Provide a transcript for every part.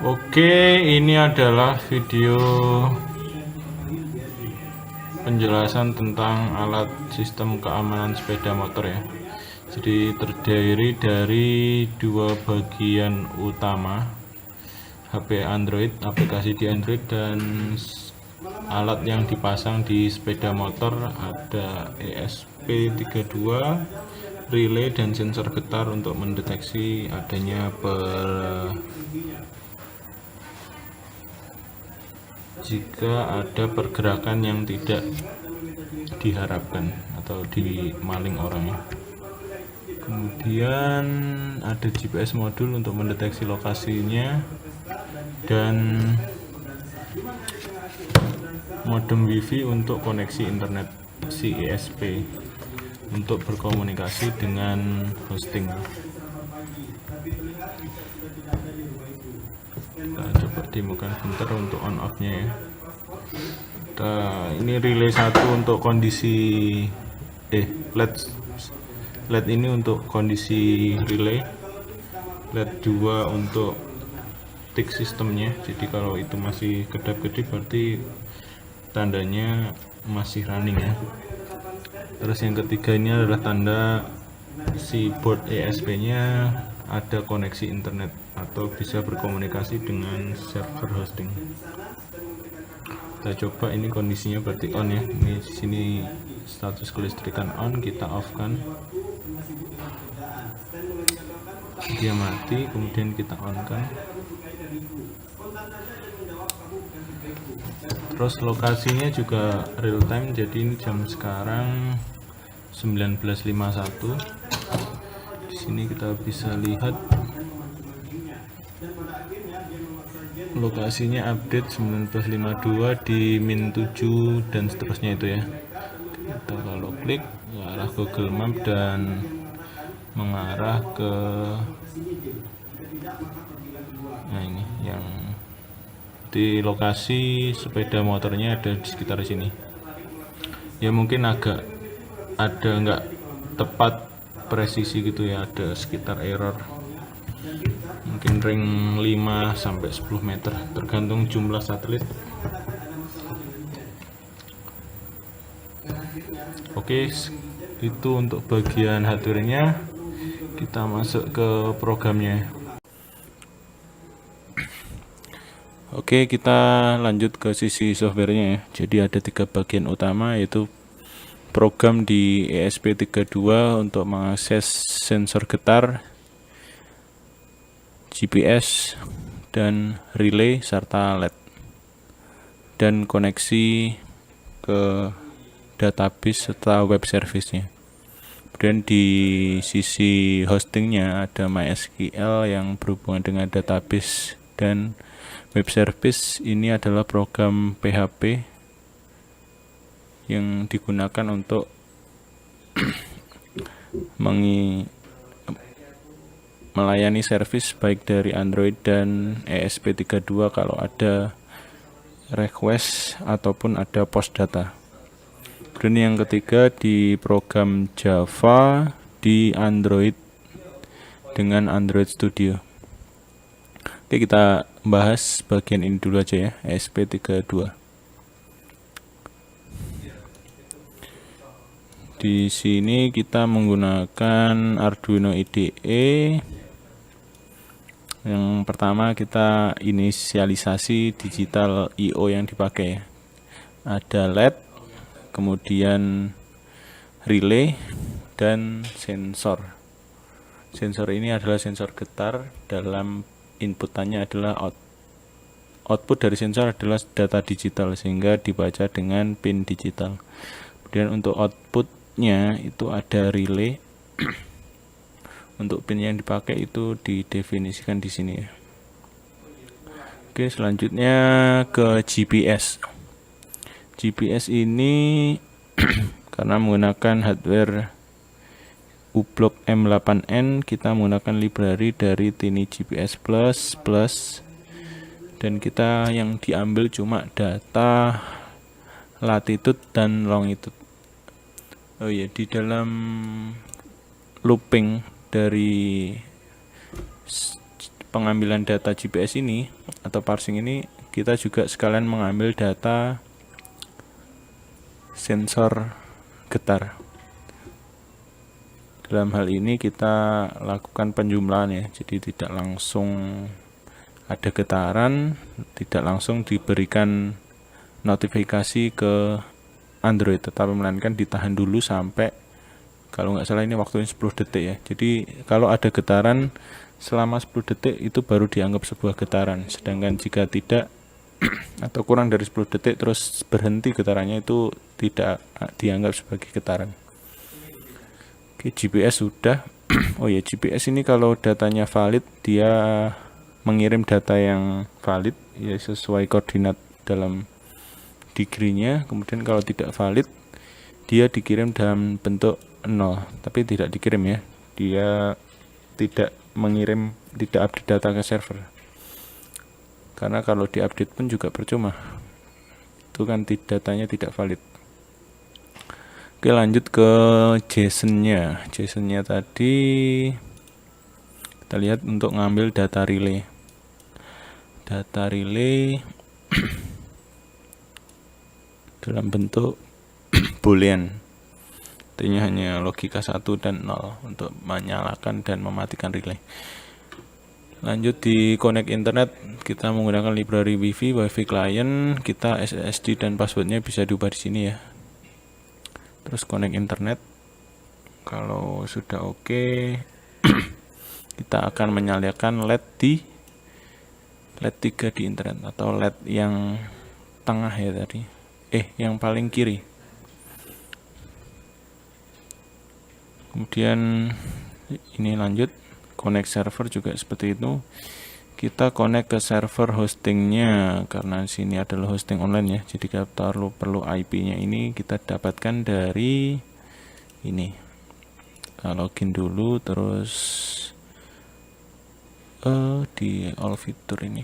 Oke, ini adalah video penjelasan tentang alat sistem keamanan sepeda motor ya. Jadi terdiri dari dua bagian utama, HP Android, aplikasi di Android, dan alat yang dipasang di sepeda motor. Ada ESP32, relay, dan sensor getar untuk mendeteksi adanya jika ada pergerakan yang tidak diharapkan atau dimaling orangnya. Kemudian ada GPS modul untuk mendeteksi lokasinya, dan modem WiFi untuk koneksi internet CESP untuk berkomunikasi dengan hosting. Kita coba demokan bentar untuk on off nya ya. Ini relay 1 untuk kondisi LED ini untuk kondisi relay, LED 2 untuk tick sistemnya. Jadi kalau itu masih kedap-kedip berarti tandanya masih running ya. Terus yang ketiga ini adalah tanda si board ESP nya ada koneksi internet atau bisa berkomunikasi dengan server hosting. Kita coba, ini kondisinya berarti on ya. Ini di sini status kelistrikan on, kita off kan, dia mati, kemudian kita on kan. Terus lokasinya juga real time, jadi ini jam sekarang 19.51. Di sini kita bisa lihat lokasinya update 19.52 di -7 dan seterusnya itu ya. Kita kalau klik ke arah Google Map dan mengarah ke ini yang di lokasi sepeda motornya ada di sekitar sini ya. Mungkin agak ada nggak tepat presisi gitu ya, ada sekitar error mungkin ring 5-10 meter tergantung jumlah satelit. Oke, itu untuk bagian hardware-nya. Kita masuk ke programnya. Oke, kita lanjut ke sisi softwarenya ya. Jadi ada 3 bagian utama, yaitu program di ESP32 untuk mengakses sensor getar, GPS, dan relay serta LED, dan koneksi ke database serta web service-nya. Kemudian di sisi hostingnya ada MySQL yang berhubungan dengan database, dan web service ini adalah program PHP yang digunakan untuk melayani service baik dari Android dan ESP32 kalau ada request ataupun ada post data. Kemudian yang ketiga di program Java di Android dengan Android Studio. Oke, kita bahas bagian ini dulu aja ya, ESP32. Di sini kita menggunakan Arduino IDE. Yang pertama kita inisialisasi digital I/O yang dipakai. Ada LED, kemudian relay, dan sensor. Sensor ini adalah sensor getar, dalam inputannya adalah output dari sensor adalah data digital sehingga dibaca dengan pin digital. Kemudian untuk outputnya itu ada relay. Untuk pin yang dipakai itu didefinisikan di sini ya. Oke, selanjutnya ke GPS. GPS ini karena menggunakan hardware U-Block M8N, kita menggunakan library dari Tiny GPS Plus, dan kita yang diambil cuma data latitude dan longitude. Oh ya, di dalam looping dari pengambilan data GPS ini atau parsing ini, kita juga sekalian mengambil data sensor getar. Dalam hal ini kita lakukan penjumlahan ya, jadi tidak langsung ada getaran, tidak langsung diberikan notifikasi ke Android, tetapi melainkan ditahan dulu sampai, kalau nggak salah ini waktunya 10 detik ya. Jadi kalau ada getaran selama 10 detik itu baru dianggap sebuah getaran, sedangkan jika tidak atau kurang dari 10 detik terus berhenti getarannya, itu tidak dianggap sebagai getaran. Oke, GPS sudah. Oh ya, GPS ini kalau datanya valid, dia mengirim data yang valid ya, sesuai koordinat dalam degree-nya. Kemudian kalau tidak valid, dia dikirim dalam bentuk 0, tapi tidak dikirim ya, dia tidak mengirim, tidak update data ke server, karena kalau diupdate pun juga percuma, itu kan datanya tidak valid. Oke, lanjut ke JSON-nya. JSON-nya tadi kita lihat untuk ngambil data relay. Data relay dalam bentuk boolean. Artinya hanya logika 1 dan 0 untuk menyalakan dan mematikan relay. Lanjut di connect internet, kita menggunakan library Wi-Fi client, kita SSD dan passwordnya bisa diubah di sini ya. Terus connect internet, kalau sudah oke, kita akan menyalakan LED 3 di internet, atau LED yang tengah ya tadi, yang paling kiri. Kemudian ini lanjut connect server juga seperti itu. Kita connect ke server hostingnya, karena sini adalah hosting online ya, jadi kita perlu IP-nya ini kita dapatkan dari ini. Kita login dulu, terus di all fitur ini.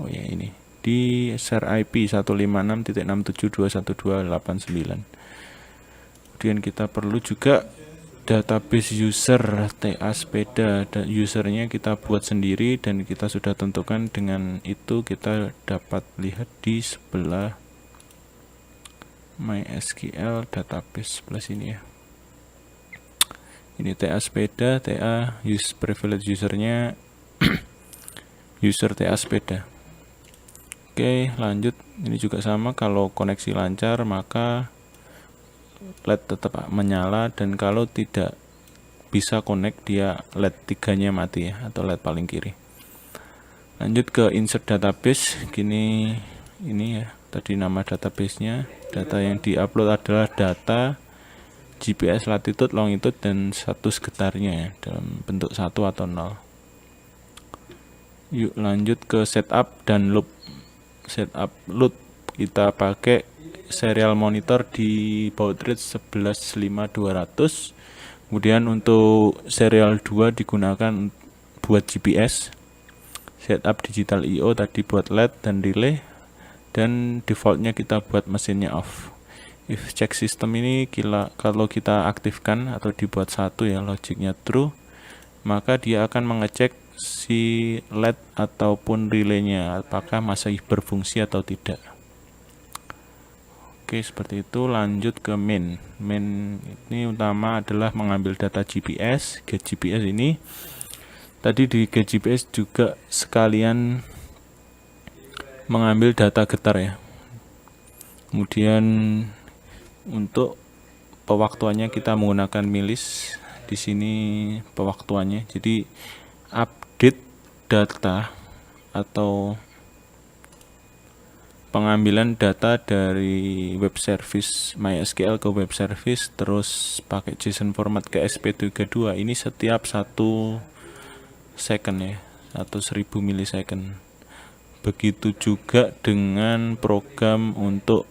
Oh ya, ini di share IP 156.67.212.89. Kemudian kita perlu juga database user TA sepeda, usernya kita buat sendiri dan kita sudah tentukan. Dengan itu kita dapat lihat di sebelah MySQL database sebelah sini ya. Ini TA sepeda, TA privilege usernya user TA sepeda. Oke, lanjut. Ini juga sama, kalau koneksi lancar maka LED tetap menyala, dan kalau tidak bisa connect, dia LED 3-nya mati ya, atau LED paling kiri. Lanjut ke insert database. Ini ya, tadi nama database-nya. Data yang diupload adalah data GPS, latitude, longitude, dan status getarnya ya, dalam bentuk 1 atau 0. Yuk lanjut ke setup dan loop. Setup loop kita pakai serial monitor di baud rate 11.5.200. Kemudian untuk serial 2 digunakan buat GPS. Setup digital IO tadi buat LED dan relay, dan defaultnya kita buat mesinnya off. If check system ini kalau kita aktifkan atau dibuat 1 ya, logiknya true, maka dia akan mengecek si LED ataupun relaynya apakah masih berfungsi atau tidak. Oke, seperti itu. Lanjut ke main. Main ini utama adalah mengambil data GPS. Get GPS ini tadi di get GPS juga sekalian mengambil data getar ya. Kemudian untuk pewaktuannya kita menggunakan milis. Di sini pewaktuannya. Jadi update data atau pengambilan data dari web service MySQL ke web service terus pakai JSON format ke SP32 ini setiap 1 second ya, atau 1000 milisecond. Begitu juga dengan program untuk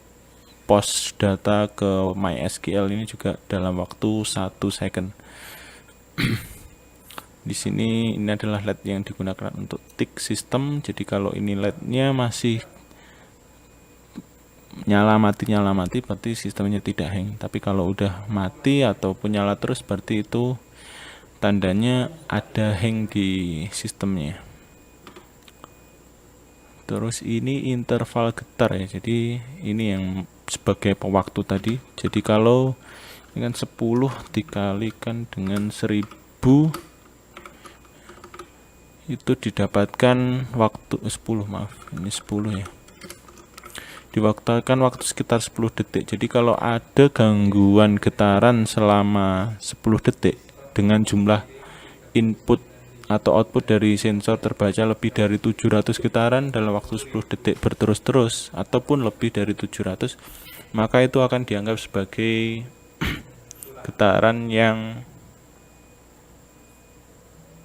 post data ke MySQL, ini juga dalam waktu 1 second. Di sini ini adalah LED yang digunakan untuk tick system. Jadi kalau ini LED-nya masih nyala mati berarti sistemnya tidak hang. Tapi kalau udah mati ataupun nyala terus berarti itu tandanya ada hang di sistemnya. Terus ini interval getar ya, jadi ini yang sebagai pewaktu tadi. Jadi kalau ini kan 10 dikalikan dengan 1000 itu didapatkan waktu 10, maaf ini 10 ya, diwaktukan waktu sekitar 10 detik. Jadi kalau ada gangguan getaran selama 10 detik dengan jumlah input atau output dari sensor terbaca lebih dari 700 getaran dalam waktu 10 detik berterus-terus ataupun lebih dari 700, maka itu akan dianggap sebagai getaran yang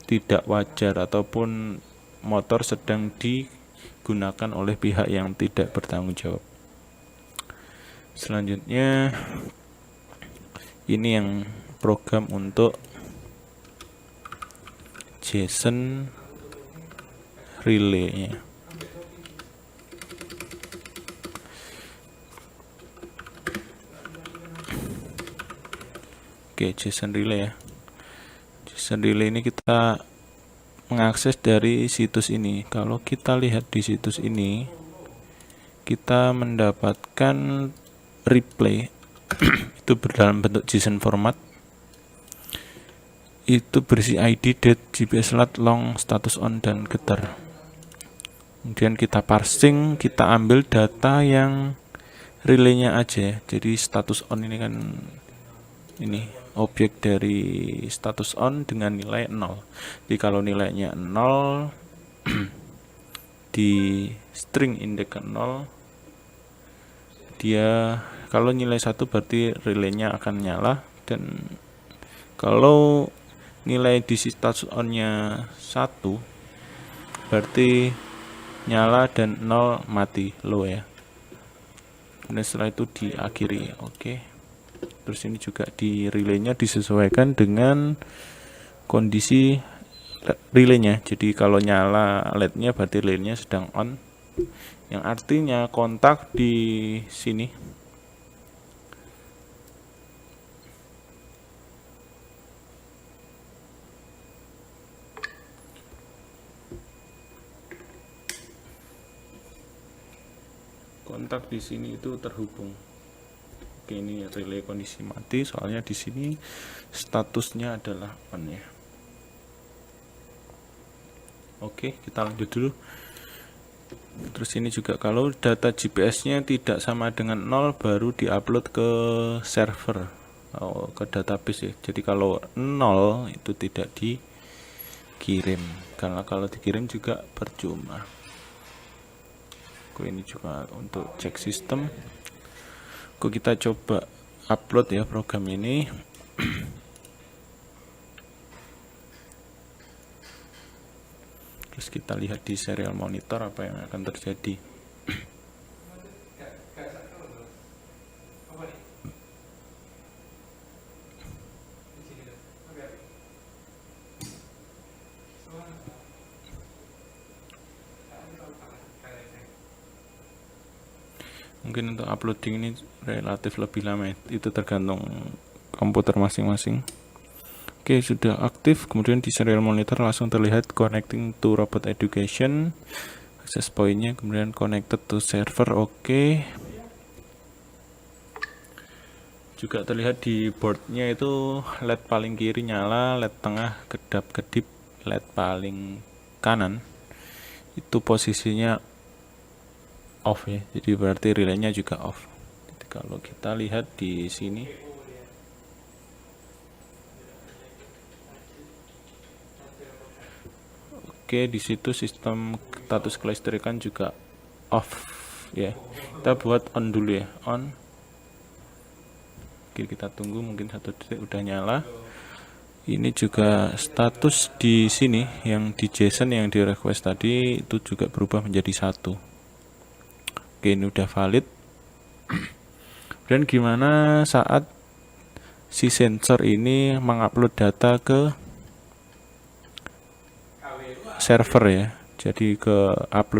tidak wajar ataupun motor sedang digunakan oleh pihak yang tidak bertanggung jawab. Selanjutnya ini yang program untuk JSON relay-nya. Oke, JSON relay ya. JSON relay ini kita mengakses dari situs ini. Kalau kita lihat di situs ini, kita mendapatkan replay itu dalam bentuk JSON format. Itu berisi ID, date, GPS lat, long, status on, dan getar. Kemudian kita parsing, kita ambil data yang relaynya aja. Jadi status on ini kan ini objek dari status on dengan nilai 0. Jadi kalau nilainya 0 di string index 0, dia kalau nilai 1 berarti relaynya akan nyala, dan kalau nilai di status on-nya 1 berarti nyala, dan 0 mati, low ya. Kemudian setelah itu diakhiri. Oke. Terus ini juga di relaynya disesuaikan dengan kondisi relaynya. Jadi kalau nyala LED-nya berarti relaynya sedang on, yang artinya kontak di sini itu terhubung. Oke, ini relay kondisi mati, soalnya di sini statusnya adalah on ya. Oke, kita lanjut dulu. Terus ini juga kalau data GPS-nya tidak sama dengan 0 baru diupload ke server, ke database ya. Jadi kalau 0 itu tidak dikirim, karena kalau dikirim juga percuma. Ini juga untuk cek sistem. Kita coba upload ya program ini. Terus kita lihat di serial monitor apa yang akan terjadi. Mungkin untuk uploading ini relatif lebih lama, itu tergantung komputer masing-masing. Oke, sudah aktif. Kemudian di serial monitor langsung terlihat connecting to robot education, access point-nya, kemudian connected to server. Oke. Juga terlihat di boardnya itu LED paling kiri nyala, LED tengah kedap-kedip, LED paling kanan itu posisinya off ya, jadi berarti relaynya juga off. Jadi kalau kita lihat di sini, oke, di situ sistem status kelistrikan juga off ya. Kita buat on dulu ya, on. Oke, kita tunggu mungkin 1 detik, udah nyala. Ini juga status di sini yang di JSON yang di request tadi itu juga berubah menjadi 1. Oke, ini udah valid. Dan gimana saat si sensor ini mengupload data ke server ya. Jadi ke upload